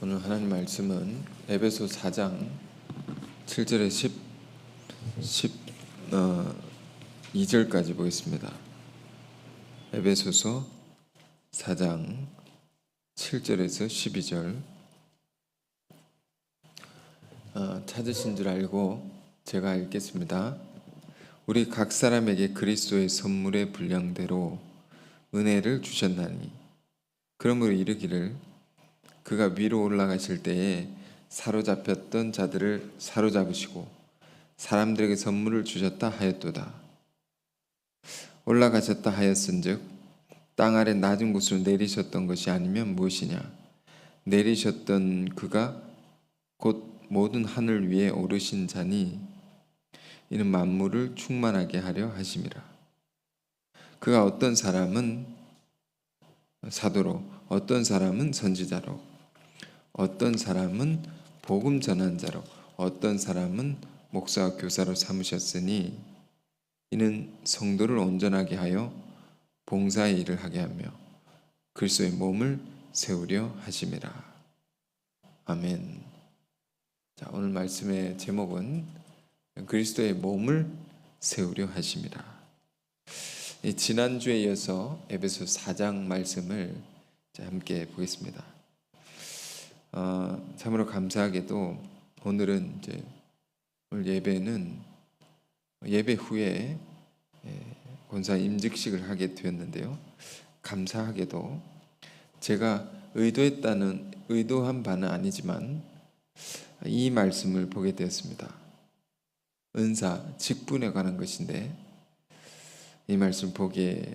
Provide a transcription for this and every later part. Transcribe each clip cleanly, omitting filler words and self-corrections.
오늘 하나님 말씀은 에베소 4장 7절에 2절까지 보겠습니다. 에베소서 4장 7절에서 12절. 찾으신 줄 알고 제가 읽겠습니다. 우리 각 사람에게 그리스도의 선물의 분량대로 은혜를 주셨나니 그러므로 이르기를 그가 위로 올라가실 때에 사로잡혔던 자들을 사로잡으시고 사람들에게 선물을 주셨다 하였도다. 올라가셨다 하였은즉 땅 아래 낮은 곳으로 내리셨던 것이 아니면 무엇이냐? 내리셨던 그가 곧 모든 하늘 위에 오르신 자니 이는 만물을 충만하게 하려 하심이라. 그가 어떤 사람은 사도로, 어떤 사람은 선지자로, 어떤 사람은 복음 전한 자로, 어떤 사람은 목사와 교사로 삼으셨으니 이는 성도를 온전하게 하여 봉사의 일을 하게 하며 그리스도의 몸을 세우려 하심이라. 아멘. 자, 오늘 말씀의 제목은 그리스도의 몸을 세우려 하심이라. 지난주에 이어서 에베소 4장 말씀을 함께 보겠습니다. 참으로 감사하게도 오늘은 오늘 예배는 예배 후에 권사 임직식을 하게 되었는데요. 감사하게도 제가 의도한 바는 아니지만 이 말씀을 보게 되었습니다. 은사, 직분에 관한 것인데 이 말씀 보게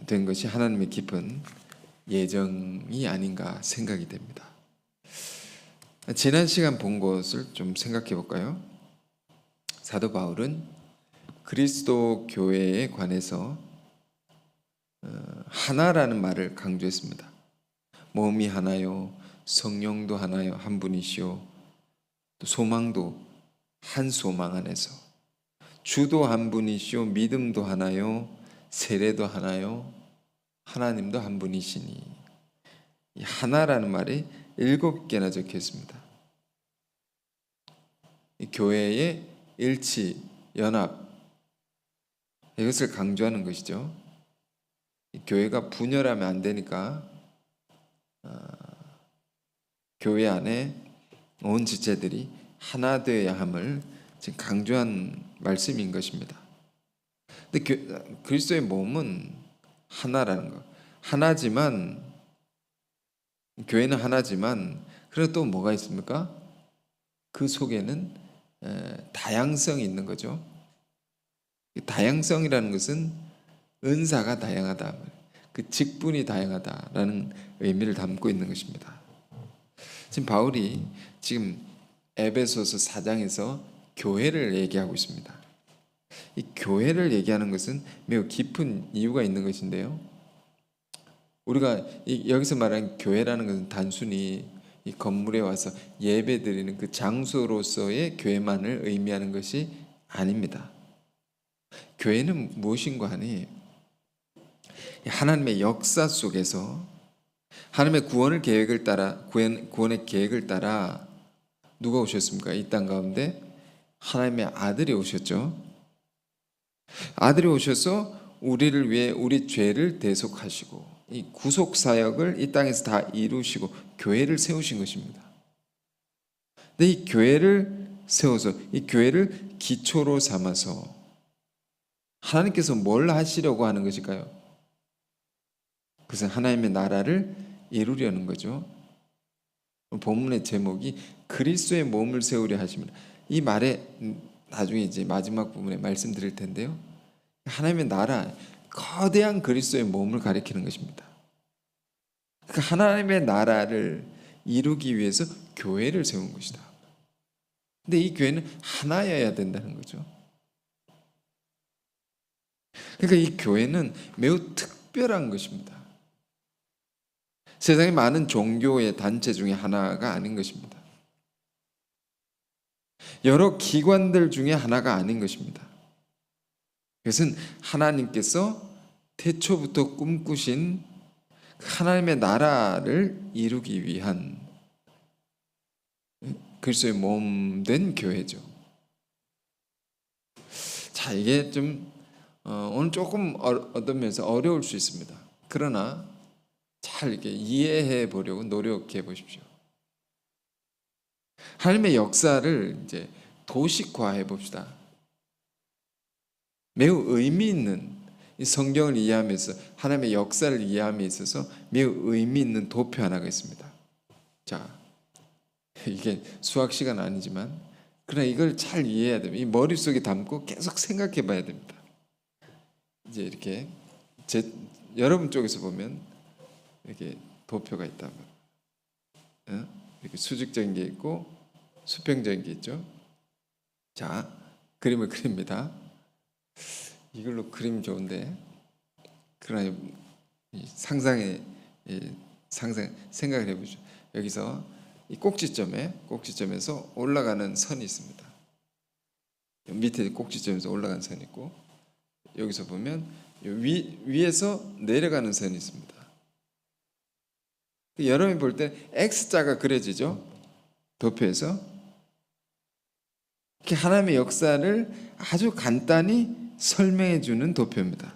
된 것이 하나님의 깊은 예정이 아닌가 생각이 됩니다. 지난 시간 본 것을 좀 생각해 볼까요? 사도 바울은 그리스도 교회에 관해서 하나라는 말을 강조했습니다. 몸이 하나요, 성령도 하나요, 한 분이시요, 또 소망도 한 소망 안에서, 주도 한 분이시요, 믿음도 하나요, 세례도 하나요, 하나님도 한 분이시니. 이 하나라는 말이 7개나 적혀 있습니다. 이 교회의 일치, 연합, 이것을 강조하는 것이죠. 이 교회가 분열하면 안 되니까 교회 안에 온 지체들이 하나 되어야 함을 지금 강조한 말씀인 것입니다. 근데 그리스도의 몸은 하나라는 것. 하나지만, 교회는 하나지만 그래도 또 뭐가 있습니까? 그 속에는 다양성이 있는 거죠. 다양성이라는 것은 은사가 다양하다, 그 직분이 다양하다라는 의미를 담고 있는 것입니다. 지금 바울이 지금 에베소서 4장에서 교회를 얘기하고 있습니다. 이 교회를 얘기하는 것은 매우 깊은 이유가 있는 것인데요. 우리가 여기서 말하는 교회라는 것은 단순히 이 건물에 와서 예배드리는 그 장소로서의 교회만을 의미하는 것이 아닙니다. 교회는 무엇인가 하니 하나님의 역사 속에서 하나님의 구원의 계획을 따라 누가 오셨습니까? 이 땅 가운데 하나님의 아들이 오셨죠. 아들이 오셔서 우리를 위해 우리 죄를 대속하시고 이 구속 사역을 이 땅에서 다 이루시고 교회를 세우신 것입니다. 근데 이 교회를 세워서 이 교회를 기초로 삼아서 하나님께서 뭘 하시려고 하는 것일까요? 그것은 하나님의 나라를 이루려는 거죠. 본문의 제목이 그리스도의 몸을 세우려 하십니다. 이 말에 나중에 이제 마지막 부분에 말씀드릴 텐데요. 하나님의 나라, 거대한 그리스도의 몸을 가리키는 것입니다. 그 하나님의 나라를 이루기 위해서 교회를 세운 것이다. 근데 이 교회는 하나여야 된다는 거죠. 그러니까 이 교회는 매우 특별한 것입니다. 세상에 많은 종교의 단체 중에 하나가 아닌 것입니다. 여러 기관들 중에 하나가 아닌 것입니다. 그것은 하나님께서 태초부터 꿈꾸신 하나님의 나라를 이루기 위한 그리스도의 몸된 교회죠. 자, 이게 좀 오늘 조금 어떤 면에서 어려울 수 있습니다. 그러나 잘 이렇게 이해해 보려고 노력해 보십시오. 하나님의 역사를 이제 도식화해 봅시다. 매우 의미 있는 이 성경을 이해하면서 하나님의 역사를 이해함에 있어서 매우 의미 있는 도표 하나가 있습니다. 자, 이게 수학 시간 아니지만 그러나 이걸 잘 이해해야 됩니다. 이 머릿속에 담고 계속 생각해 봐야 됩니다. 이제 이렇게 여러분 쪽에서 보면 이렇게 도표가 있다. 이렇게 수직적인 게 있고 수평적인 게 있죠. 자, 그림을 그립니다. 이걸로 그리면 좋은데 그러나 생각을 해보죠. 여기서 이 꼭지점에서 올라가는 선이 있습니다. 밑에 꼭지점에서 올라가는 선이 있고 여기서 보면 위에서 내려가는 선이 있습니다. 여러분이 볼 때 X자가 그려지죠. 도표에서 이렇게 하나님의 역사를 아주 간단히 설명해 주는 도표입니다.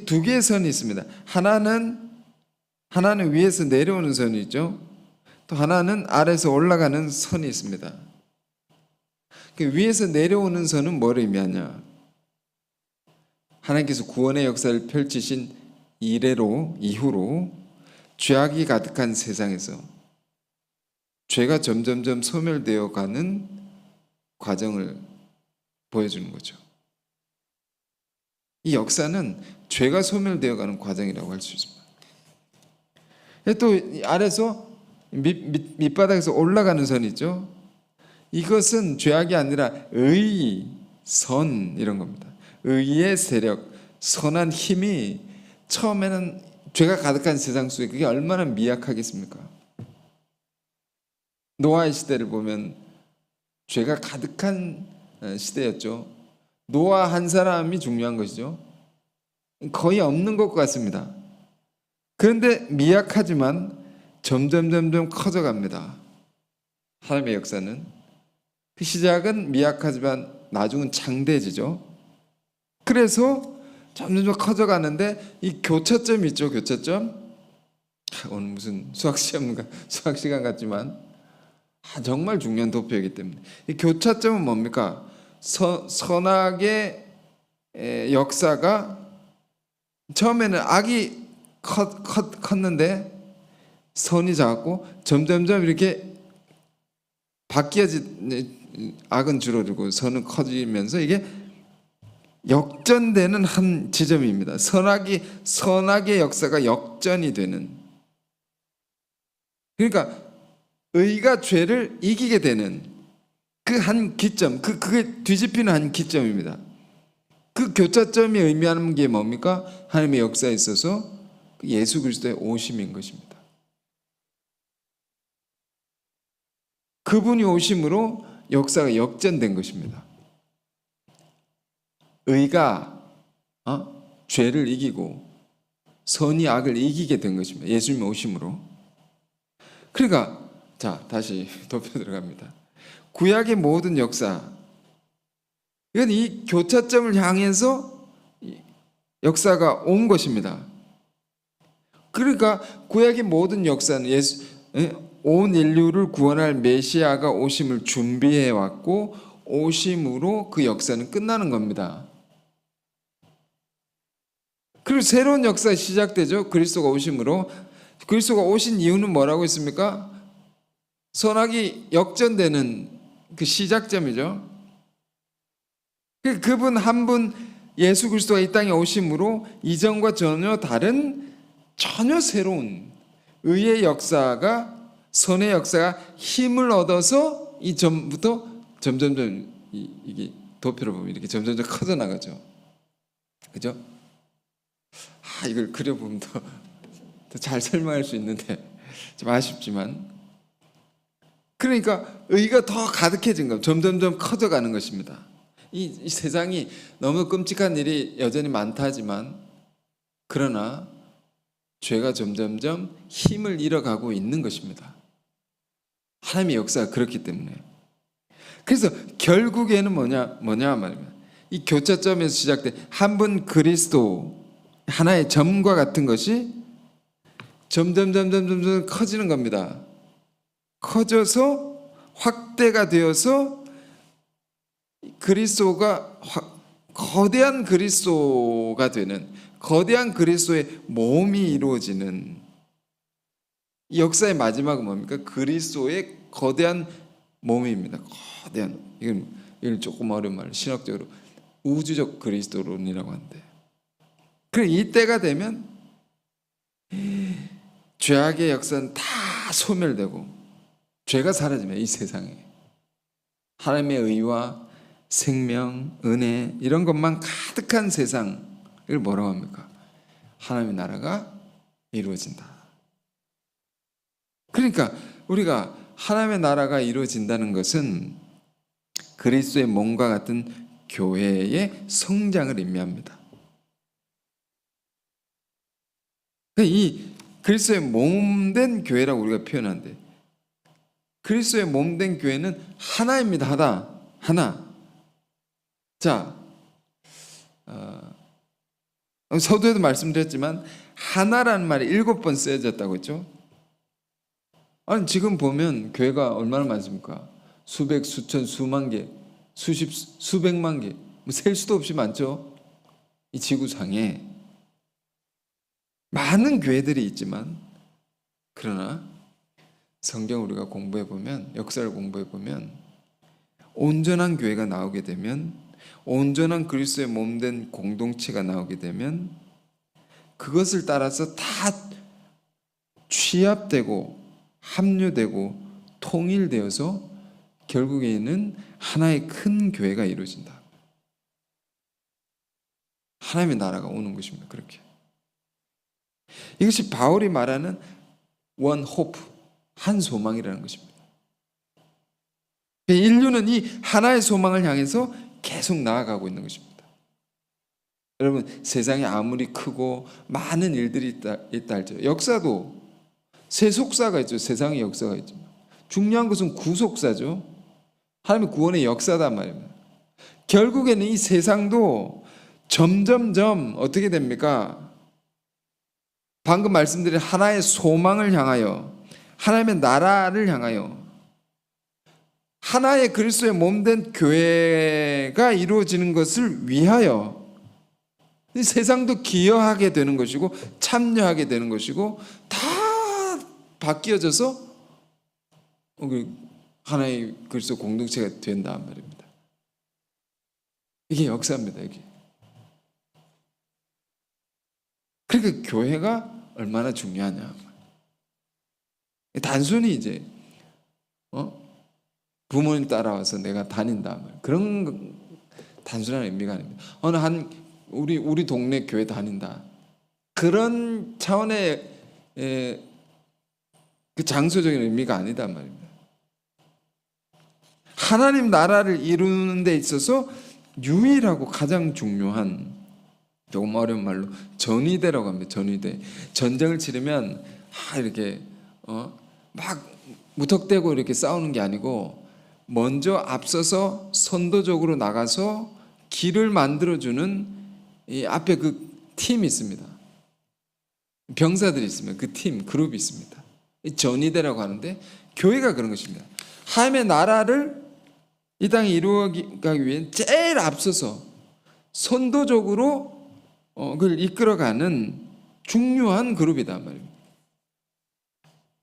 두 개의 선이 있습니다. 하나는 위에서 내려오는 선이 있죠. 또 하나는 아래에서 올라가는 선이 있습니다. 위에서 내려오는 선은 뭐를 의미하냐? 하나님께서 구원의 역사를 펼치신 이후로 죄악이 가득한 세상에서 죄가 점점점 소멸되어 가는 과정을 보여주는 거죠. 이 역사는 죄가 소멸되어 가는 과정이라고 할 수 있습니다. 또 아래서 밑바닥에서 올라가는 선이 있죠. 이것은 죄악이 아니라 의, 선 이런 겁니다. 의의 세력, 선한 힘이 처음에는 죄가 가득한 세상 속에 그게 얼마나 미약하겠습니까? 노아의 시대를 보면 죄가 가득한 시대였죠. 노아 한 사람이 중요한 것이죠. 거의 없는 것 같습니다. 그런데 미약하지만 점점 커져갑니다. 하나님의 역사는 그 시작은 미약하지만 나중은 장대해지죠. 그래서 점점 커져가는데 이 교차점이 있죠. 교차점. 오늘 무슨 수학 시간 같지만 정말 중요한 도표이기 때문에 이 교차점은 뭡니까? 선악의 역사가 처음에는 악이 컸는데 선이 작았고 점점점 이렇게 악은 줄어들고 선은 커지면서 이게 역전되는 한 지점입니다. 선악의 역사가 역전이 되는, 그러니까 의가 죄를 이기게 되는 그 한 기점, 그게 뒤집히는 한 기점입니다. 그 교차점이 의미하는 게 뭡니까? 하나님의 역사에 있어서 예수 그리스도의 오심인 것입니다. 그분이 오심으로 역사가 역전된 것입니다. 의가 죄를 이기고 선이 악을 이기게 된 것입니다. 예수님 오심으로. 그러니까 자, 다시 도표 들어갑니다. 구약의 모든 역사, 이건 이 교차점을 향해서 역사가 온 것입니다. 그러니까 구약의 모든 역사는 온 인류를 구원할 메시아가 오심을 준비해 왔고 오심으로 그 역사는 끝나는 겁니다. 그리고 새로운 역사가 시작되죠. 그리스도가 오심으로. 그리스도가 오신 이유는 뭐라고 했습니까? 선악이 역전되는 그 시작점이죠. 그분 한 분 예수 그리스도가 이 땅에 오심으로 이전과 전혀 새로운 의의 역사가, 선의 역사가 힘을 얻어서 이 전부터 점점점 이게 도표로 보면 이렇게 점점점 커져 나가죠. 그죠? 이걸 그려보면 더 잘 설명할 수 있는데 좀 아쉽지만, 그러니까 의가 더 가득해진 것, 점점점 커져가는 것입니다. 이 세상이 너무 끔찍한 일이 여전히 많다 하지만, 그러나 죄가 점점점 힘을 잃어가고 있는 것입니다. 하나님의 역사가 그렇기 때문에. 그래서 결국에는 뭐냐 말이면 이 교차점에서 시작된 한 분 그리스도, 하나의 점과 같은 것이 점점 커지는 겁니다. 커져서 확대가 되어서 그리스도가 거대한 그리스도가 되는, 거대한 그리스도의 몸이 이루어지는, 이 역사의 마지막은 뭡니까? 그리스도의 거대한 몸입니다. 거대한, 이건 조금 어려운 말, 신학적으로 우주적 그리스도론이라고 하는데, 그래 이때가 되면 죄악의 역사는 다 소멸되고 죄가 사라지면 이 세상에 하나님의 의와 생명, 은혜 이런 것만 가득한 세상을 뭐라고 합니까? 하나님의 나라가 이루어진다. 그러니까 우리가 하나님의 나라가 이루어진다는 것은 그리스도의 몸과 같은 교회의 성장을 의미합니다. 이 그리스도의 몸된 교회라고 우리가 표현하는데, 그리스도의 몸된 교회는 하나입니다. 하나. 자, 서두에도 말씀드렸지만 하나라는 말이 7번 쓰여졌다고 했죠. 아니 지금 보면 교회가 얼마나 많습니까? 수백, 수천, 수만 개, 수백만 개, 셀 수도 없이 많죠. 이 지구상에 많은 교회들이 있지만, 그러나 성경 우리가 공부해 보면, 역사를 공부해 보면 온전한 교회가 나오게 되면, 온전한 그리스도의 몸된 공동체가 나오게 되면 그것을 따라서 다 취합되고 합류되고 통일되어서 결국에는 하나의 큰 교회가 이루어진다. 하나님의 나라가 오는 것입니다. 그렇게. 이것이 바울이 말하는 원 호프, 한 소망이라는 것입니다. 인류는 이 하나의 소망을 향해서 계속 나아가고 있는 것입니다. 여러분, 세상에 아무리 크고 많은 일들이 있다 할지라도, 역사도 세속사가 있죠. 세상의 역사가 있죠. 중요한 것은 구속사죠. 하나님의 구원의 역사단 말입니다. 결국에는 이 세상도 점점점 어떻게 됩니까? 방금 말씀드린 하나의 소망을 향하여, 하나님의 나라를 향하여, 하나의 그리스도의 몸된 교회가 이루어지는 것을 위하여 이 세상도 기여하게 되는 것이고 참여하게 되는 것이고 다 바뀌어져서 하나의 그리스도 공동체가 된다 말입니다. 이게 역사입니다. 이게. 그러니까 교회가 얼마나 중요하냐. 단순히 이제 부모님 따라와서 내가 다닌다, 그런 단순한 의미가 아닙니다. 우리 동네 교회 다닌다, 그런 차원의 그 장소적인 의미가 아니다 말입니다. 하나님 나라를 이루는 데 있어서 유일하고 가장 중요한, 조금 어려운 말로 전위대라고 합니다. 전위대. 전쟁을 치르면 이렇게 막 무턱대고 이렇게 싸우는 게 아니고 먼저 앞서서 선도적으로 나가서 길을 만들어주는 이 앞에 그 팀이 있습니다. 병사들이 있습니다. 그 팀, 그룹이 있습니다. 전위대라고 하는데 교회가 그런 것입니다. 하나님의 나라를 이 땅에 이루어가기 위해 제일 앞서서 선도적으로 그걸 이끌어가는 중요한 그룹이다 말입니다.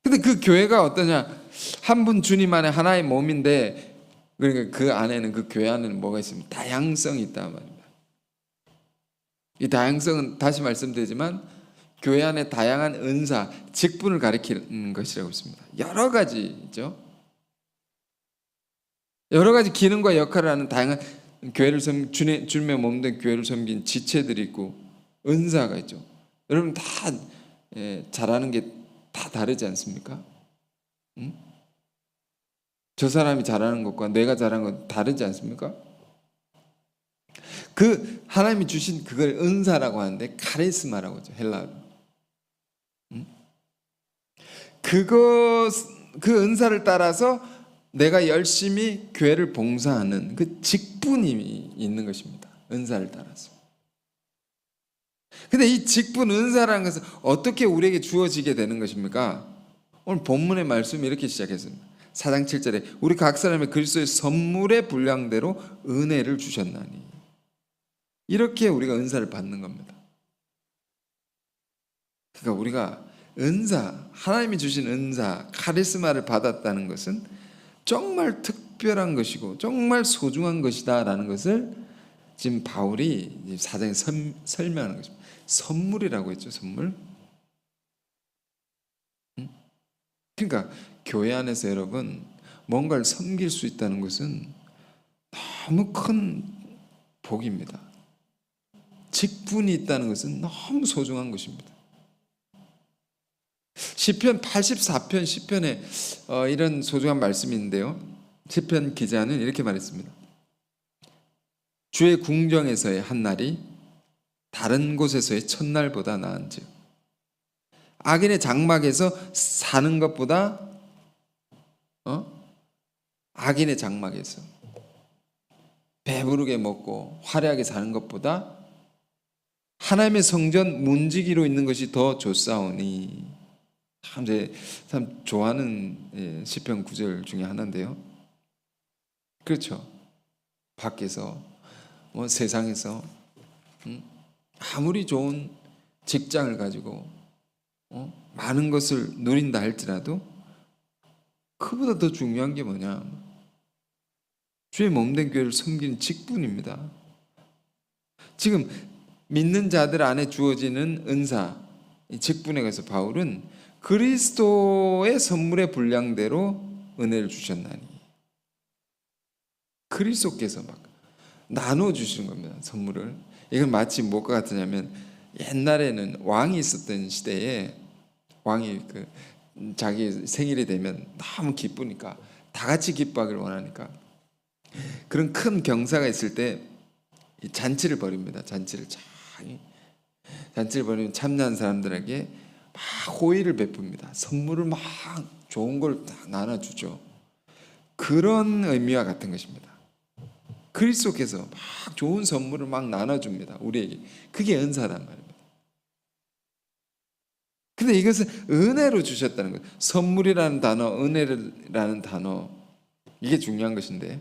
근데 그 교회가 어떠냐? 한 분 주님 안에 하나의 몸인데, 그러니까 그 안에는, 그 교회 안에는 뭐가 있습니까? 다양성이 있다 말입니다. 이 다양성은 다시 말씀드리지만 교회 안에 다양한 은사, 직분을 가리키는 것이라고 했습니다. 여러 가지죠. 여러 가지 기능과 역할을 하는 다양한 교회를 주님의 몸된 교회를 섬긴 지체들이 있고 은사가 있죠. 여러분 다 잘하는 게 다 다르지 않습니까? 응? 저 사람이 잘하는 것과 내가 잘하는 건 다르지 않습니까? 그 하나님이 주신 그걸 은사라고 하는데 카리스마라고 하죠. 헬라어로. 그것 그 은사를 따라서 내가 열심히 교회를 봉사하는 그 직분이 있는 것입니다. 은사를 따라서. 근데 이 직분 은사라는 것은 어떻게 우리에게 주어지게 되는 것입니까? 오늘 본문의 말씀이 이렇게 시작했습니다. 4장 7절에 우리 각 사람의 그리스도의 선물의 분량대로 은혜를 주셨나니. 이렇게 우리가 은사를 받는 겁니다. 그러니까 우리가 은사, 하나님이 주신 은사, 카리스마를 받았다는 것은 정말 특별한 것이고 정말 소중한 것이다라는 것을 지금 바울이 4장에 설명하는 것입니다. 선물이라고 했죠. 선물. 그러니까 교회 안에서 여러분 뭔가를 섬길 수 있다는 것은 너무 큰 복입니다. 직분이 있다는 것은 너무 소중한 것입니다. 시편 84편 시편에 이런 소중한 말씀이 있는데요. 시편 기자는 이렇게 말했습니다. 주의 궁정에서의 한 날이 다른 곳에서의 첫날보다 나은즉 악인의 장막에서 사는 것보다 악인의 장막에서 배부르게 먹고 화려하게 사는 것보다 하나님의 성전 문지기로 있는 것이 더 좋사오니. 참 좋아하는 시편 9절 중에 하나인데요. 그렇죠. 밖에서 세상에서 아무리 좋은 직장을 가지고 많은 것을 누린다 할지라도 그보다 더 중요한 게 뭐냐? 주의 몸된 교회를 섬기는 직분입니다. 지금 믿는 자들 안에 주어지는 은사, 직분에 관해서 바울은 그리스도의 선물의 분량대로 은혜를 주셨나니. 그리스도께서 막 나눠주시는 겁니다. 선물을. 이건 마치 뭐가 같으냐면 옛날에는 왕이 있었던 시대에 왕이 자기 생일이 되면 너무 기쁘니까 다 같이 기뻐하기를 원하니까 그런 큰 경사가 있을 때 잔치를 벌입니다. 잔치를 벌이면 참여한 사람들에게 막 호의를 베풉니다. 선물을 막 좋은 걸 다 나눠주죠. 그런 의미와 같은 것입니다. 그리스도께서 막 좋은 선물을 막 나눠줍니다. 우리에게. 그게 은사란 말입니다. 근데 이것은 은혜로 주셨다는 거예요. 선물이라는 단어, 은혜라는 단어, 이게 중요한 것인데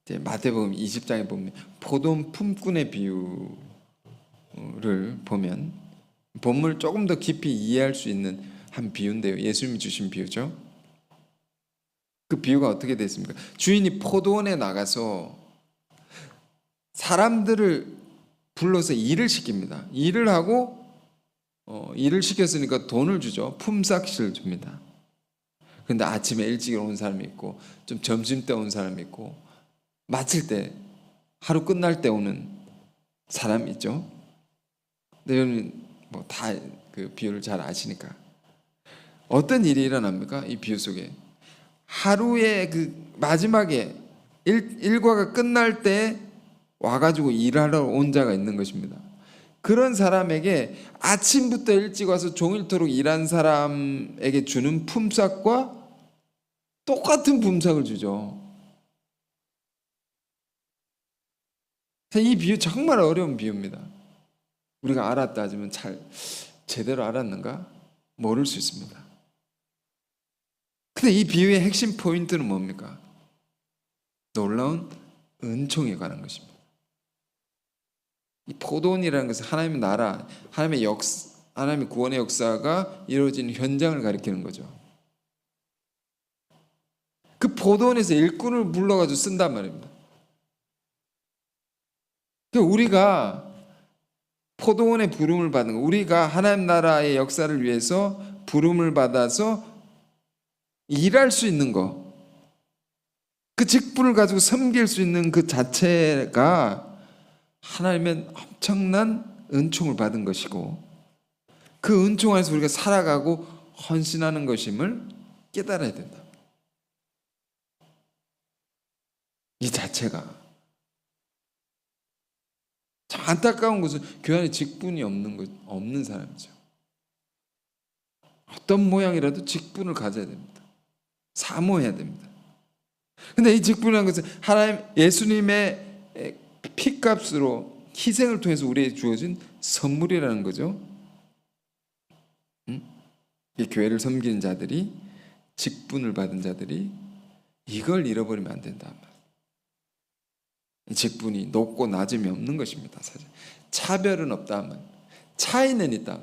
이제 마태복음 20장에 보면 포도원 품꾼의 비유를 보면 본문을 조금 더 깊이 이해할 수 있는 한 비유인데요. 예수님이 주신 비유죠. 그 비유가 어떻게 됐습니까? 주인이 포도원에 나가서 사람들을 불러서 일을 시킵니다. 일을 하고 일을 시켰으니까 돈을 주죠. 품삯을 줍니다. 그런데 아침에 일찍 온 사람이 있고 좀 점심 때 온 사람이 있고 마칠 때 하루 끝날 때 오는 사람이 있죠. 근데 여러분 다 그 비유를 잘 아시니까 어떤 일이 일어납니까? 이 비유 속에 하루의 그 마지막에 일과가 끝날 때 와가지고 일하러 온 자가 있는 것입니다. 그런 사람에게 아침부터 일찍 와서 종일토록 일한 사람에게 주는 품삯과 똑같은 품삯을 주죠. 이 비유 정말 어려운 비유입니다. 우리가 알았다 하지만 제대로 알았는가? 모를 수 있습니다. 근데 이 비유의 핵심 포인트는 뭡니까? 놀라운 은총에 관한 것입니다. 이 포도원이라는 것은 하나님의 나라, 하나님의 구원의 역사가 이루어지는 현장을 가리키는 거죠. 그 포도원에서 일꾼을 불러가지고 쓴단 말입니다. 그러니까 우리가 포도원의 부름을 받는 거, 우리가 하나님 나라의 역사를 위해서 부름을 받아서 일할 수 있는 거, 그 직분을 가지고 섬길 수 있는 그 자체가 하나님의 엄청난 은총을 받은 것이고 그 은총 안에서 우리가 살아가고 헌신하는 것임을 깨달아야 된다. 이 자체가 참 안타까운 것은 교회 안에 직분이 없는 사람이죠. 어떤 모양이라도 직분을 가져야 됩니다. 사모해야 됩니다. 근데 이 직분이라는 것은 하나님 예수님의 피값으로 희생을 통해서 우리에게 주어진 선물이라는 거죠. 이 교회를 섬기는 자들이, 직분을 받은 자들이 이걸 잃어버리면 안 된다. 이 직분이 높고 낮음이 없는 것입니다. 사실 차별은 없다 하면, 차이는 있다.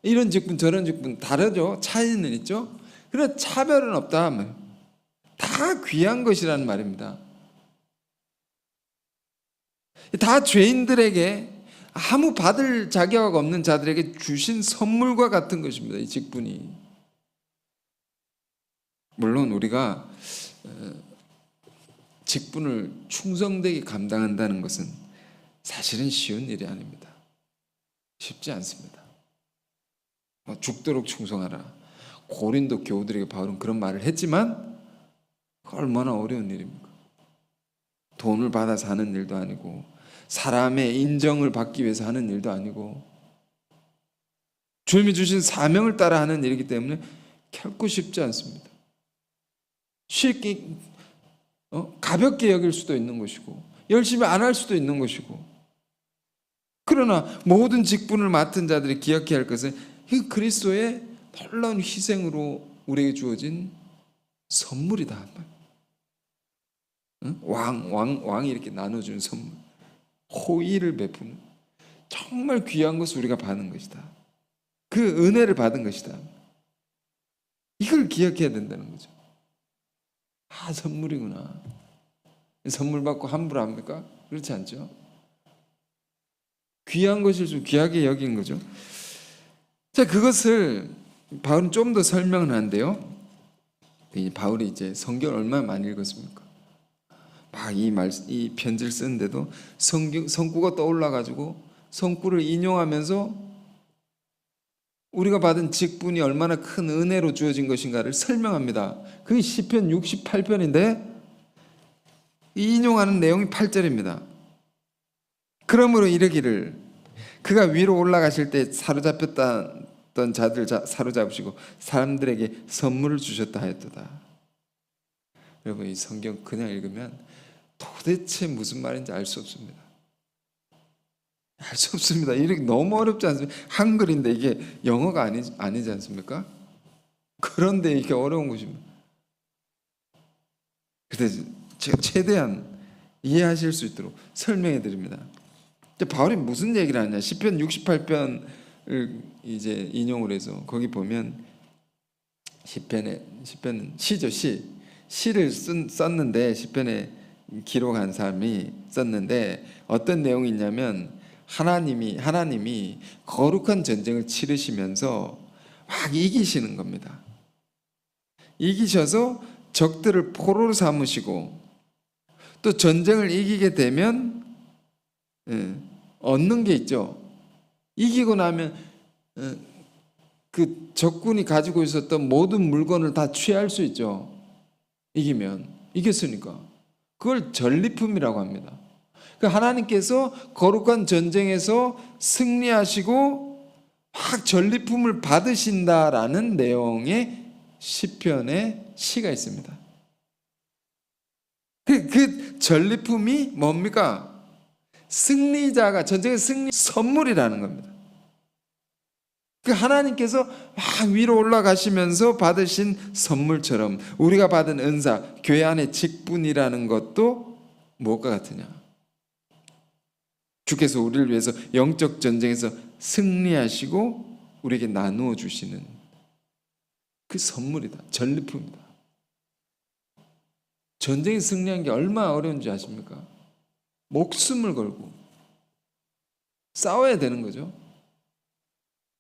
이런 직분 저런 직분 다르죠. 차이는 있죠. 그러나 차별은 없다 하면 다 귀한 것이라는 말입니다. 다 죄인들에게, 아무 받을 자격 없는 자들에게 주신 선물과 같은 것입니다. 이 직분이. 물론 우리가 직분을 충성되게 감당한다는 것은 사실은 쉬운 일이 아닙니다. 쉽지 않습니다. 죽도록 충성하라. 고린도 교우들에게 바울은 그런 말을 했지만 얼마나 어려운 일입니까? 돈을 받아서 하는 일도 아니고, 사람의 인정을 받기 위해서 하는 일도 아니고, 주님이 주신 사명을 따라 하는 일이기 때문에 결코 쉽지 않습니다. 쉽게 가볍게 여길 수도 있는 것이고, 열심히 안 할 수도 있는 것이고, 그러나 모든 직분을 맡은 자들이 기억해야 할 것은 이 그리스도의 놀라운 희생으로 우리에게 주어진 선물이다. 왕이 이렇게 나눠주는 선물, 호의를 베푸는 정말 귀한 것을 우리가 받은 것이다. 그 은혜를 받은 것이다. 이걸 기억해야 된다는 거죠. 아, 선물이구나. 선물 받고 함부로 합니까? 그렇지 않죠. 귀한 것을 좀 귀하게 여긴 거죠. 자, 그것을 바울은 좀 더 설명을 하는데요. 바울이 이제 성경을 얼마나 많이 읽었습니까? 막 이 편지를 쓰는데도 성구가 떠올라가지고 성구를 인용하면서 우리가 받은 직분이 얼마나 큰 은혜로 주어진 것인가를 설명합니다. 그게 시편 68편인데 인용하는 내용이 8절입니다. 그러므로 이르기를 그가 위로 올라가실 때 사로잡혔던 자들 사로잡으시고 사람들에게 선물을 주셨다 하였도다. 여러분, 이 성경 그냥 읽으면 도대체 무슨 말인지 알 수 없습니다. 알 수 없습니다. 이렇게 너무 어렵지 않습니까? 한글인데 이게 영어가 아니지 않습니까? 그런데 이게 어려운 것입니다. 그래서 제가 최대한 이해하실 수 있도록 설명해 드립니다. 바울이 무슨 얘기를 하냐? 시편 68편을 이제 인용을 해서 거기 보면 시편은 시죠, 시를 썼는데, 시편에 기록한 사람이 썼는데 어떤 내용이 있냐면 하나님이 거룩한 전쟁을 치르시면서 막 이기시는 겁니다. 이기셔서 적들을 포로로 삼으시고, 또 전쟁을 이기게 되면 얻는 게 있죠. 이기고 나면 그 적군이 가지고 있었던 모든 물건을 다 취할 수 있죠. 이겼으니까. 그걸 전리품이라고 합니다. 하나님께서 거룩한 전쟁에서 승리하시고 막 전리품을 받으신다라는 내용의 시편에 시가 있습니다. 그 전리품이 뭡니까? 승리자가 전쟁의 승리 선물이라는 겁니다. 하나님께서 막 위로 올라가시면서 받으신 선물처럼 우리가 받은 은사, 교회 안의 직분이라는 것도 무엇과 같으냐? 주께서 우리를 위해서 영적 전쟁에서 승리하시고 우리에게 나누어 주시는 그 선물이다. 전리품이다. 전쟁에 승리한 게 얼마나 어려운지 아십니까? 목숨을 걸고 싸워야 되는 거죠.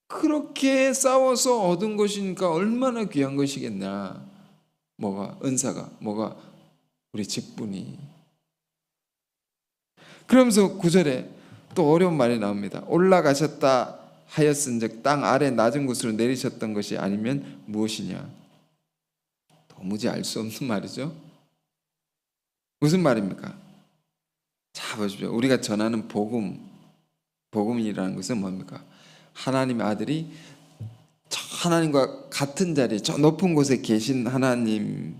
그렇게 싸워서 얻은 것이니까 얼마나 귀한 것이겠냐. 뭐가? 은사가, 뭐가? 우리 직분이. 그러면서 9절에 또 어려운 말이 나옵니다. 올라가셨다 하였은즉 땅 아래 낮은 곳으로 내리셨던 것이 아니면 무엇이냐. 도무지 알 수 없는 말이죠. 무슨 말입니까? 자, 보십시오. 우리가 전하는 복음이라는 것은 뭡니까? 하나님의 아들이 저 하나님과 같은 자리에 저 높은 곳에 계신 하나님,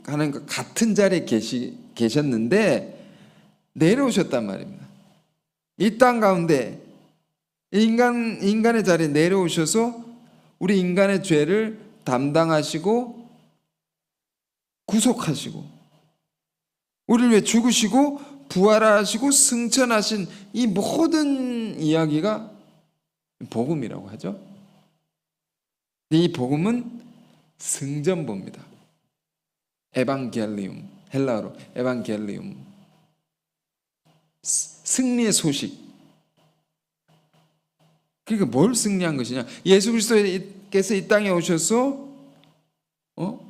하나님과 같은 자리에 계셨는데 내려오셨단 말입니다. 이 땅 가운데 인간의 자리에 내려오셔서 우리 인간의 죄를 담당하시고 구속하시고 우리를 위해 죽으시고 부활하시고 승천하신 이 모든 이야기가 복음이라고 하죠. 이 복음은 승전보입니다. 에반겔리움, 헬라어로 에반겔리움, 승리의 소식. 그러니까 뭘 승리한 것이냐? 예수 그리스도께서 이 땅에 오셔서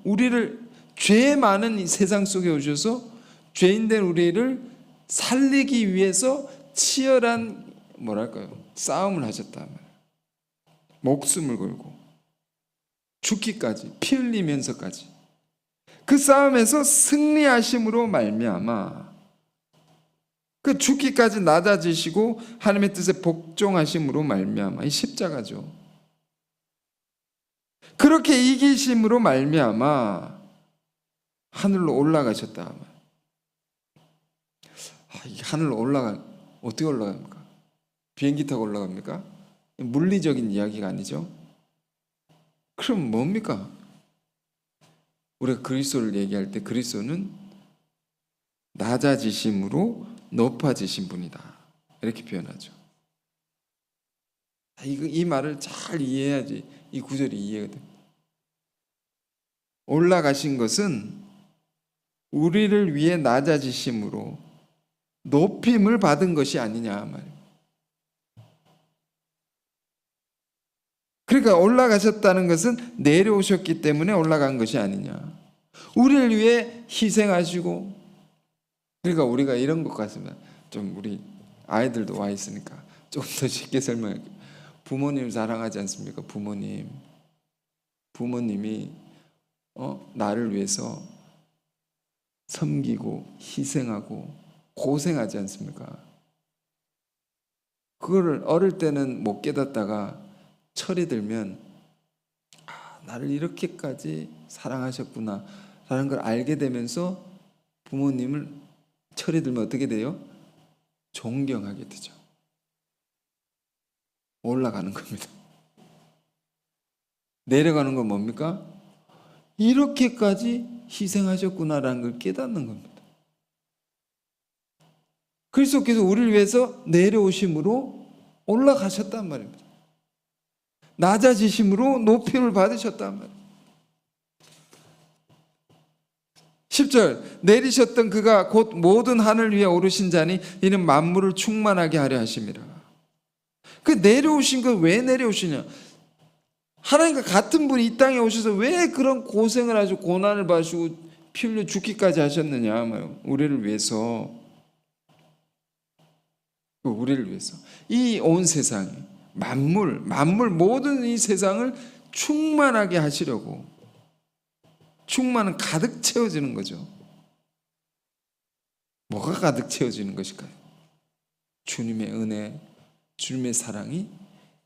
우리를 죄 많은 이 세상 속에 오셔서 죄인된 우리를 살리기 위해서 치열한 싸움을 하셨단 말이에요. 목숨을 걸고 죽기까지, 피 흘리면서까지 그 싸움에서 승리하심으로 말미암아 그 죽기까지 낮아지시고 하나님의 뜻에 복종하심으로 말미암아 이 십자가죠. 그렇게 이기심으로 말미암아 하늘로 올라가셨다. 하늘로 어떻게 올라갑니까? 비행기 타고 올라갑니까? 물리적인 이야기가 아니죠. 그럼 뭡니까? 우리가 그리스도를 얘기할 때 그리스도는 낮아지심으로 높아지신 분이다, 이렇게 표현하죠. 이 말을 잘 이해해야지 이 구절이 이해가 됩니다. 올라가신 것은 우리를 위해 낮아지심으로 높임을 받은 것이 아니냐 말이에요. 그러니까 올라가셨다는 것은 내려오셨기 때문에 올라간 것이 아니냐. 우리를 위해 희생하시고, 그러니까 우리가 이런 것 같습니다. 좀 우리 아이들도 와 있으니까 좀 더 쉽게 설명할게요. 부모님 사랑하지 않습니까? 부모님이 나를 위해서 섬기고 희생하고 고생하지 않습니까? 그거를 어릴 때는 못 깨닫다가 철이 들면 나를 이렇게까지 사랑하셨구나 라는 걸 알게 되면서 부모님을 철이 들면 어떻게 돼요? 존경하게 되죠. 올라가는 겁니다. 내려가는 건 뭡니까? 이렇게까지 희생하셨구나라는 걸 깨닫는 겁니다. 그리스도께서 우리를 위해서 내려오심으로 올라가셨단 말입니다. 낮아지심으로 높임을 받으셨단 말입니다. 10절 내리셨던 그가 곧 모든 하늘 위에 오르신 자니 이는 만물을 충만하게 하려 하심이라. 그 내려오신 건 왜 내려오시냐? 하나님과 같은 분이 이 땅에 오셔서 왜 그런 고생을 하시고 고난을 받으시고 피 흘려 죽기까지 하셨느냐? 우리를 위해서. 우리를 위해서 이 온 세상에 만물 모든 이 세상을 충만하게 하시려고. 충만은 가득 채워지는 거죠. 뭐가 가득 채워지는 것일까요? 주님의 은혜, 주님의 사랑이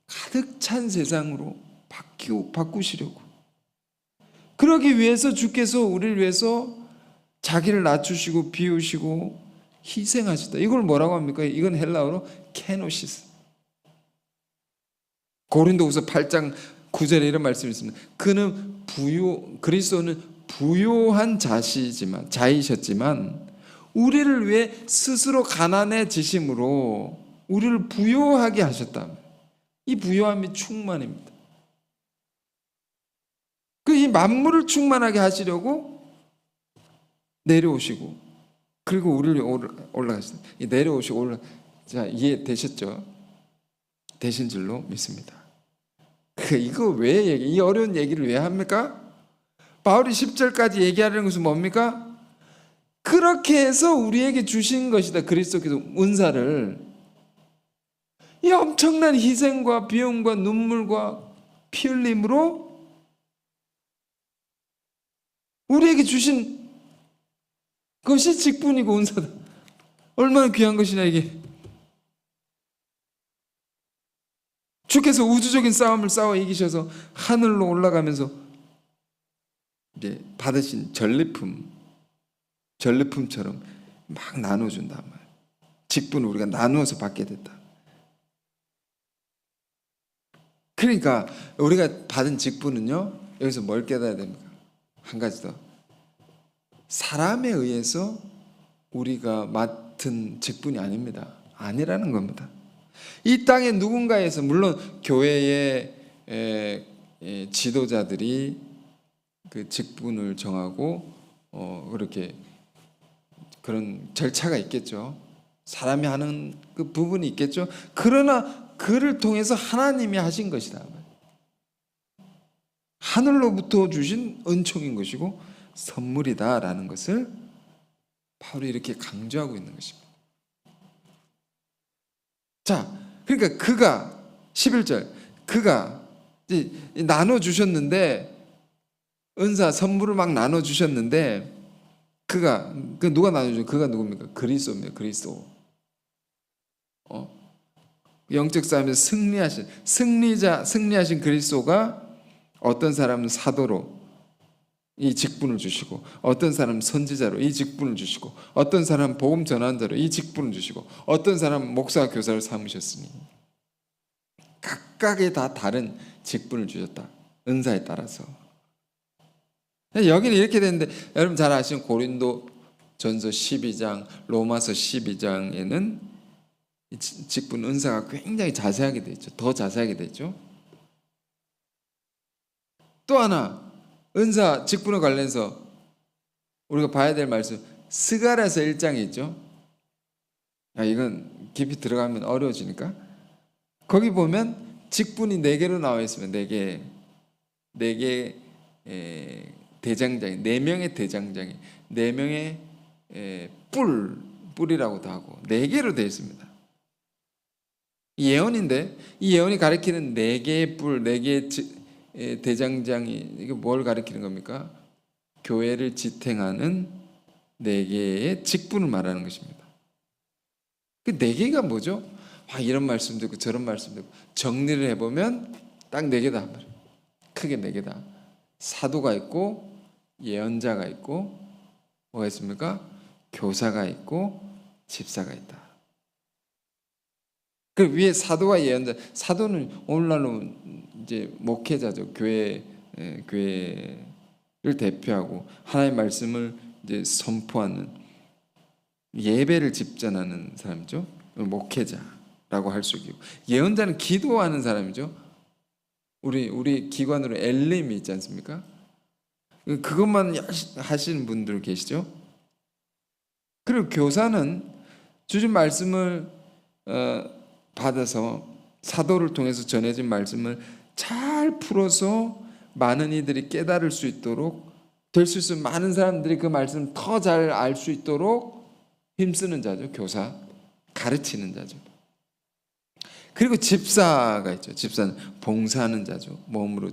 가득 찬 세상으로 바꾸시려고. 그러기 위해서 주께서 우리를 위해서 자기를 낮추시고 비우시고 희생하셨다. 이걸 뭐라고 합니까? 이건 헬라어로 케노시스. 고린도후서 8장 9절에 이런 말씀이 있습니다. 그리스도는 부요한 자이셨지만 우리를 위해 스스로 가난해지심으로 우리를 부요하게 하셨다. 이 부요함이 충만입니다. 이 만물을 충만하게 하시려고 내려오시고 그리고 우리를 올라가시다. 내려오시고 자, 이해되셨죠? 되신 줄로 믿습니다. 이거 왜 이 어려운 얘기를 왜 합니까? 바울이 10절까지 얘기하려는 것은 뭡니까? 그렇게 해서 우리에게 주신 것이다. 그리스도께서 은사를. 이 엄청난 희생과 비용과 눈물과 피 흘림으로 우리에게 주신 것이 직분이고 은사다. 얼마나 귀한 것이냐 이게. 주께서 우주적인 싸움을 싸워 이기셔서 하늘로 올라가면서 이제 받으신 전리품처럼 막 나눠준단 말이에요. 직분을 우리가 나누어서 받게 됐다. 그러니까 우리가 받은 직분은요, 여기서 뭘 깨달아야 됩니까? 한 가지 더. 사람에 의해서 우리가 맡은 직분이 아닙니다. 아니라는 겁니다. 이 땅의 누군가에서, 물론 교회의 지도자들이 그 직분을 정하고 그렇게 그런 절차가 있겠죠. 사람이 하는 그 부분이 있겠죠. 그러나 그를 통해서 하나님이 하신 것이다. 하늘로부터 주신 은총인 것이고 선물이다라는 것을 바울이 이렇게 강조하고 있는 것입니다. 자, 그러니까 그가 11절 그가 이제 나눠 주셨는데, 은사 선물을 막 나눠 주셨는데, 그가 그 누가 나눠 줘? 그가 누굽니까? 그리스도입니다. 그리스도. 영적 싸움에서 승리하신 그리스도가 어떤 사람은 사도로 이 직분을 주시고, 어떤 사람은 선지자로 이 직분을 주시고, 어떤 사람은 복음 전환자로 이 직분을 주시고, 어떤 사람은 목사 교사를 삼으셨으니 각각의 다 다른 직분을 주셨다. 은사에 따라서. 여기는 이렇게 되는데, 여러분 잘 아시는 고린도 전서 12장, 로마서 12장에는 직분 은사가 굉장히 자세하게 되어 있죠. 더 자세하게 되어 있죠. 또 하나 은사 직분에 관련해서 우리가 봐야 될 말씀, 스가랴서 1장에 있죠. 이건 깊이 들어가면 어려워지니까 거기 보면 직분이 4개로 나와 있으면 4개 대장장이, 4명의 대장장이, 4명의 뿔이라고도 하고 4개로 되어 있습니다. 예언인데 이 예언이 가리키는 4개의 뿔, 4개의 대장장이, 이게 뭘 가리키는 겁니까? 교회를 지탱하는 4개의 직분을 말하는 것입니다. 그 4개가 뭐죠? 이런 말씀도 있고 저런 말씀도 있고, 정리를 해보면 딱 4개다. 크게 4개다. 사도가 있고, 예언자가 있고, 뭐가 있습니까? 교사가 있고, 집사가 있다. 그 위에 사도와 예언자, 사도는 오늘날로 이제 목회자죠. 교회를 대표하고 하나님의 말씀을 이제 선포하는, 예배를 집전하는 사람이죠. 목회자라고 할 수 있고, 예언자는 기도하는 사람이죠. 우리 기관으로 엘림이 있지 않습니까? 그것만 하시는 분들 계시죠. 그리고 교사는 주신 말씀을 받아서 사도를 통해서 전해진 말씀을 잘 풀어서 많은 이들이 깨달을 수 있도록, 될 수 있으면 많은 사람들이 그 말씀을 더 잘 알 수 있도록 힘쓰는 자죠. 교사, 가르치는 자죠. 그리고 집사가 있죠. 집사는 봉사하는 자죠. 몸으로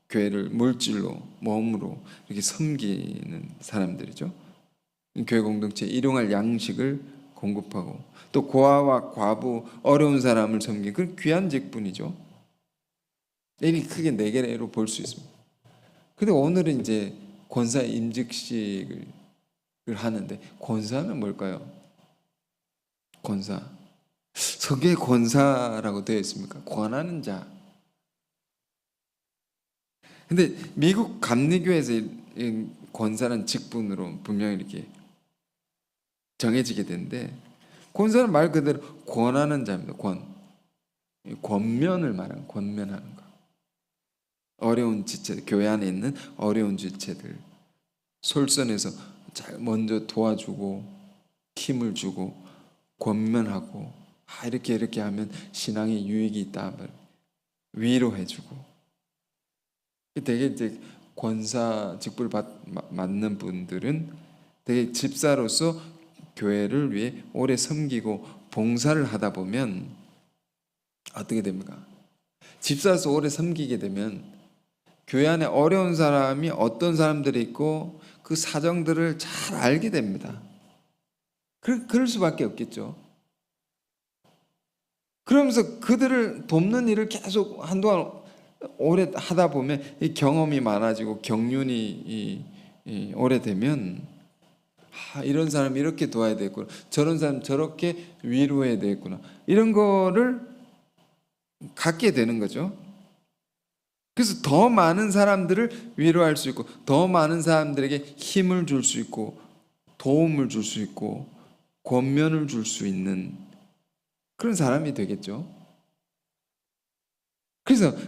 교회를 물질로, 몸으로 이렇게 섬기는 사람들이죠. 교회 공동체에 일용할 양식을 공급하고, 또 고아와 과부, 어려운 사람을 섬기는 그 귀한 직분이죠. 이렇게 크게 4개로 볼 수 있습니다. 근데 오늘은 이제 권사 임직식을 하는데, 권사는 뭘까요? 권사. 성경에 권사라고 되어 있습니까? 권하는 자. 근데 미국 감리교에서 권사는 직분으로 분명히 이렇게 정해지게 되는데, 권사는 말 그대로 권하는 자입니다. 권면을 말하는, 권면하는 거. 어려운 지체들, 교회 안에 있는 어려운 지체들 솔선해서 잘 먼저 도와주고 힘을 주고 권면하고, 이렇게 하면 신앙에 유익이 있다, 위로해주고. 되게 이제 권사 직분을 맡는 분들은 되게 집사로서 교회를 위해 오래 섬기고 봉사를 하다 보면 어떻게 됩니까? 집사로서 오래 섬기게 되면 교회 안에 어려운 사람이 어떤 사람들이 있고 그 사정들을 잘 알게 됩니다. 그럴 수밖에 없겠죠. 그러면서 그들을 돕는 일을 계속 한동안 오래 하다 보면 이 경험이 많아지고 경륜이 오래되면 이런 사람 이렇게 도와야 되겠구나, 저런 사람 저렇게 위로해야 되겠구나, 이런 거를 갖게 되는 거죠. 그래서 더 많은 사람들을 위로할 수 있고, 더 많은 사람들에게 힘을 줄 수 있고, 도움을 줄 수 있고, 권면을 줄 수 있는 그런 사람이 되겠죠.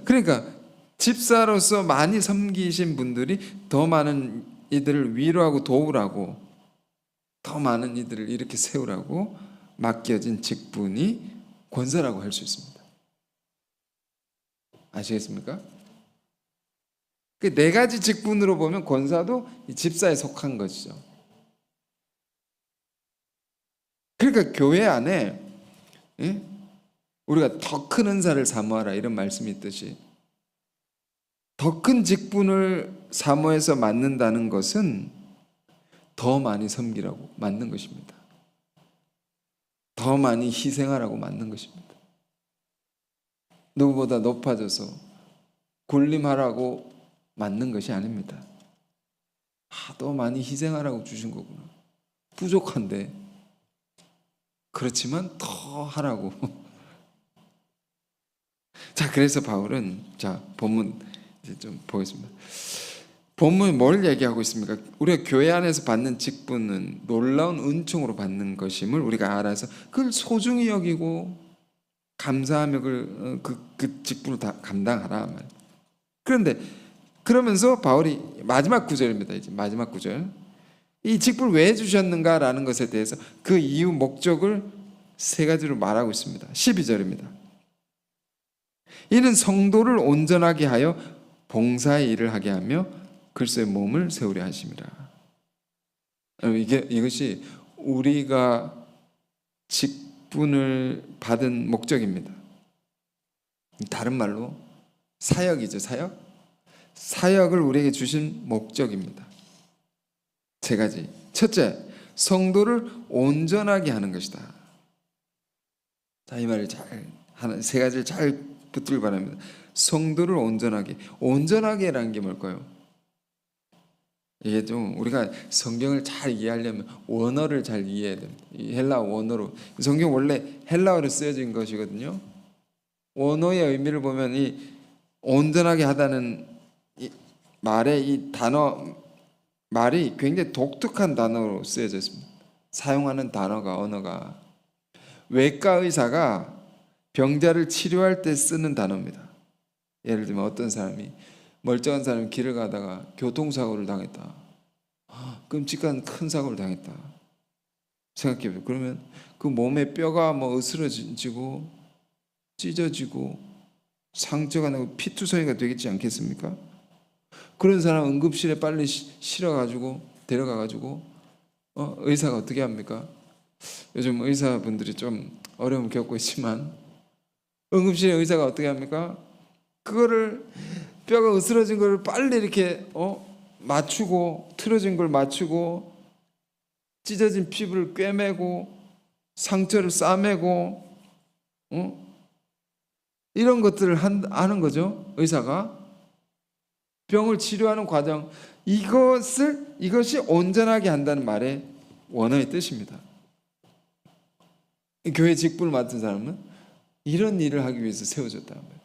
그러니까 집사로서 많이 섬기신 분들이 더 많은 이들을 위로하고 도우라고, 더 많은 이들을 이렇게 세우라고 맡겨진 직분이 권사라고 할 수 있습니다. 아시겠습니까? 그 네 가지 직분으로 보면 권사도 집사에 속한 것이죠. 그러니까 교회 안에 우리가 더 큰 은사를 사모하라 이런 말씀이 있듯이, 더 큰 직분을 사모해서 맡는다는 것은 더 많이 섬기라고 맡는 것입니다. 더 많이 희생하라고 맡는 것입니다. 누구보다 높아져서 군림하라고 맡는 것이 아닙니다. 더 많이 희생하라고 주신 거구나. 부족한데 그렇지만 더 하라고. 자, 그래서 바울은, 자, 본문 이제 좀 보겠습니다. 본문이 뭘 얘기하고 있습니까? 우리가 교회 안에서 받는 직분은 놀라운 은총으로 받는 것임을 우리가 알아서 그걸 소중히 여기고 감사하며 그 직분을 다 감당하라. 그런데 그러면서 바울이 마지막 구절입니다. 이제 마지막 구절. 이 직분을 왜 주셨는가라는 것에 대해서 그 이유 목적을 세 가지로 말하고 있습니다. 12절입니다. 이는 성도를 온전하게 하여 봉사의 일을 하게 하며 그리스도의 몸을 세우려 하심이라. 이것이 우리가 직분을 받은 목적입니다. 다른 말로 사역이죠. 사역을 우리에게 주신 목적입니다. 세 가지. 첫째, 성도를 온전하게 하는 것이다. 자, 이 말을 세 가지를 잘 붙들기 바랍니다. 성도를 온전하게라는 게 뭘까요? 이게 좀 우리가 성경을 잘 이해하려면 원어를 잘 이해해야 됩니다. 이 헬라어 원어로, 성경 원래 헬라어로 쓰여진 것이거든요. 원어의 의미를 보면 이 온전하게 하다는 이 말의 이 말이 굉장히 독특한 단어로 쓰여져 있습니다. 사용하는 언어가 외과 의사가 병자를 치료할 때 쓰는 단어입니다. 예를 들면 어떤 사람이, 멀쩡한 사람이 길을 가다가 교통사고를 당했다. 끔찍한 큰 사고를 당했다. 생각해보세요. 그러면 그 몸의 뼈가 으스러지고 찢어지고 상처가 나고 피투성이가 되겠지 않겠습니까? 그런 사람 응급실에 빨리 데려가가지고 의사가 어떻게 합니까? 요즘 의사분들이 좀 어려움을 겪고 있지만 응급실에 의사가 어떻게 합니까? 그거를 뼈가 으스러진 걸 빨리 이렇게 맞추고, 틀어진 걸 맞추고, 찢어진 피부를 꿰매고, 상처를 싸매고, 이런 것들을 하는 거죠. 의사가 병을 치료하는 과정, 이것이 온전하게 한다는 말의 원어의 뜻입니다. 교회 직분을 맡은 사람은 이런 일을 하기 위해서 세워졌다는 거예요.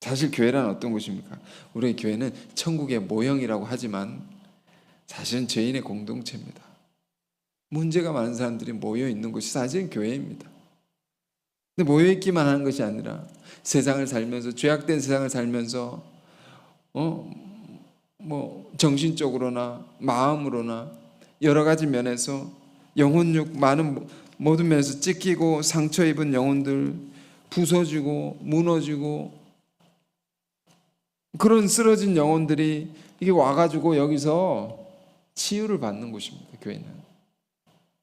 사실 교회란 어떤 곳입니까? 우리의 교회는 천국의 모형이라고 하지만 사실은 죄인의 공동체입니다. 문제가 많은 사람들이 모여 있는 곳이 사실은 교회입니다. 근데 모여 있기만 하는 것이 아니라 세상을 살면서, 죄악된 세상을 살면서 정신적으로나 마음으로나 여러 가지 면에서 영혼육 모든 면에서 찢기고 상처 입은 영혼들, 부서지고 무너지고 그런 쓰러진 영혼들이 이게 와가지고 여기서 치유를 받는 곳입니다. 교회는.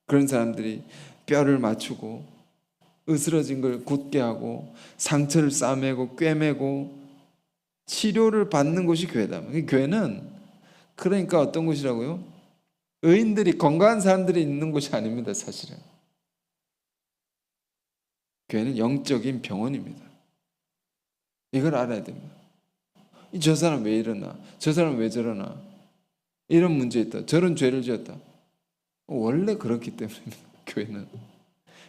그런 사람들이 뼈를 맞추고 으스러진 걸 굳게 하고 상처를 싸매고 꿰매고 치료를 받는 곳이 교회다. 교회는 그러니까 어떤 곳이라고요? 의인들이, 건강한 사람들이 있는 곳이 아닙니다. 사실은 교회는 영적인 병원입니다. 이걸 알아야 됩니다. 저 사람 왜 이러나? 저 사람 왜 저러나? 이런 문제 있다. 저런 죄를 지었다. 원래 그렇기 때문입니다. 교회는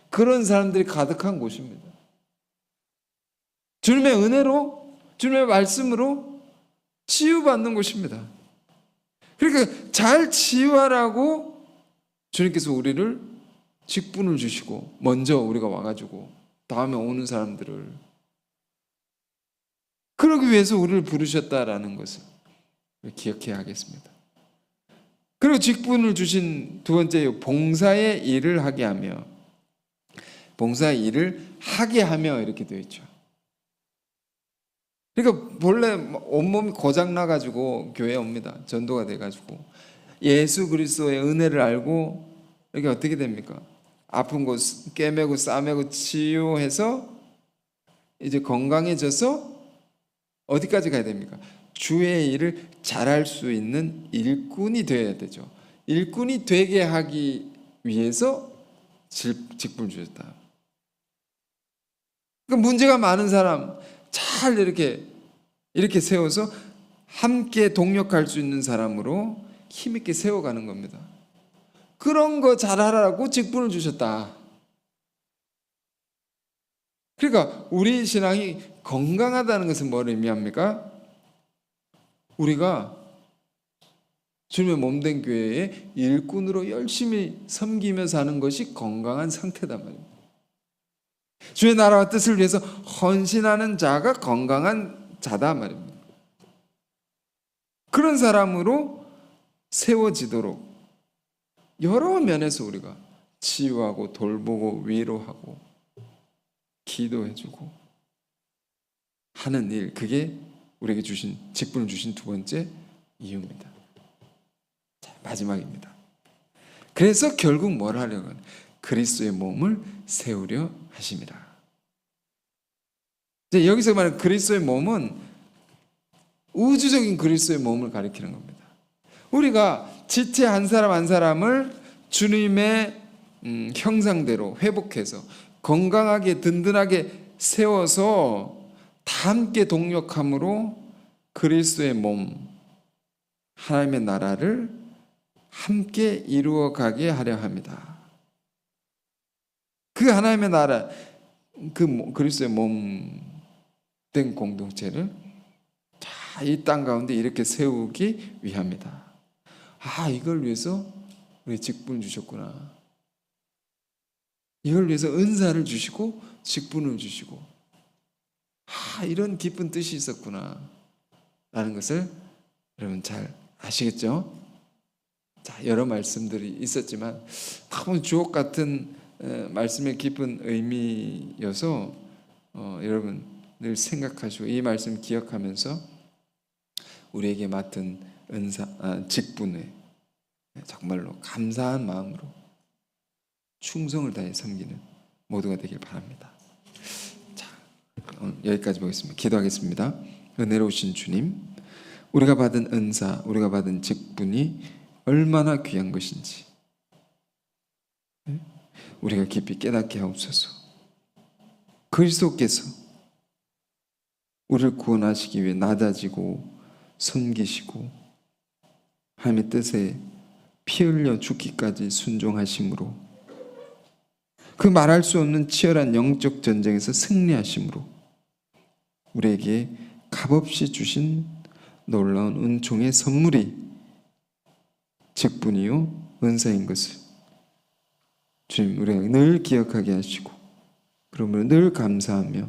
그런 사람들이 가득한 곳입니다. 주님의 은혜로, 주님의 말씀으로 치유받는 곳입니다. 그러니까 잘 치유하라고 주님께서 우리를 직분을 주시고 먼저 우리가 와가지고 다음에 오는 사람들을 그러기 위해서 우리를 부르셨다라는 것을 기억해야 하겠습니다. 그리고 직분을 주신 두 번째, 봉사의 일을 하게 하며, 봉사의 일을 하게 하며 이렇게 되어 있죠. 그러니까 본래 온몸이 고장 나가지고 교회에 옵니다. 전도가 돼가지고 예수 그리스도의 은혜를 알고 이게 어떻게 됩니까? 아픈 곳 깨매고 싸매고 치유해서 이제 건강해져서 어디까지 가야 됩니까? 주의 일을 잘할 수 있는 일꾼이 되어야 되죠. 일꾼이 되게 하기 위해서 직분을 주셨다. 그러니까 문제가 많은 사람 잘 이렇게 세워서 함께 동력할 수 있는 사람으로 힘있게 세워가는 겁니다. 그런 거 잘하라고 직분을 주셨다. 그러니까 우리 신앙이 건강하다는 것은 뭘 의미합니까? 우리가 주님의 몸된 교회의 일꾼으로 열심히 섬기며 사는 것이 건강한 상태단 말입니다. 주의 나라와 뜻을 위해서 헌신하는 자가 건강한 자다 말입니다. 그런 사람으로 세워지도록 여러 면에서 우리가 치유하고 돌보고 위로하고 기도해주고 하는 일, 그게 우리에게 주신 직분을 주신 두 번째 이유입니다. 자, 마지막입니다. 그래서 결국 뭘 하려고 하는? 그리스도의 몸을 세우려 하심이라. 이제 여기서 말하는 그리스도의 몸은 우주적인 그리스도의 몸을 가리키는 겁니다. 우리가 지체 한 사람 한 사람을 주님의 형상대로 회복해서 건강하게 든든하게 세워서 다 함께 동력함으로 그리스도의 몸, 하나님의 나라를 함께 이루어가게 하려 합니다. 그 하나님의 나라, 그리스도의 몸 된 공동체를 이 땅 가운데 이렇게 세우기 위함이다. 이걸 위해서 우리 직분을 주셨구나. 이걸 위해서 은사를 주시고 직분을 주시고 이런 깊은 뜻이 있었구나 라는 것을 여러분 잘 아시겠죠? 자, 여러 말씀들이 있었지만 너무 주옥 같은 말씀의 깊은 의미여서 여러분 늘 생각하시고 이 말씀 기억하면서 우리에게 맡은 직분에 정말로 감사한 마음으로 충성을 다해 섬기는 모두가 되길 바랍니다. 자, 여기까지 보겠습니다. 기도하겠습니다. 은혜로우신 주님, 우리가 받은 은사, 우리가 받은 직분이 얼마나 귀한 것인지 우리가 깊이 깨닫게 하옵소서. 그리스도께서 우리를 구원하시기 위해 낮아지고 섬기시고 하나님의 뜻에 피 흘려 죽기까지 순종하심으로 그 말할 수 없는 치열한 영적 전쟁에서 승리하심으로 우리에게 값없이 주신 놀라운 은총의 선물이 직분이요 은사인 것을 주님 우리가 늘 기억하게 하시고 그러므로 늘 감사하며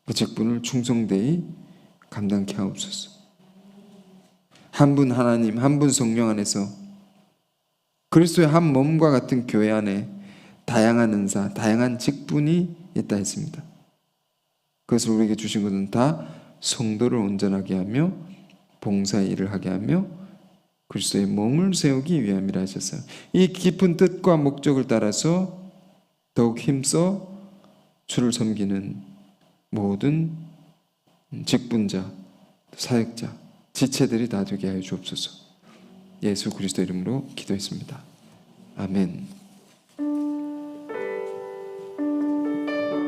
그 직분을 충성되이 감당케 하옵소서. 한 분 하나님, 한 분 성령 안에서 그리스도의 한 몸과 같은 교회 안에 다양한 은사, 다양한 직분이 있다 했습니다. 그것을 우리에게 주신 것은 다 성도를 온전하게 하며 봉사의 일을 하게 하며 그리스도의 몸을 세우기 위함이라 하셨어요. 이 깊은 뜻과 목적을 따라서 더욱 힘써 주를 섬기는 모든 직분자, 사역자, 지체들이 다 되게 하여 주옵소서. 예수 그리스도 이름으로 기도했습니다. 아멘.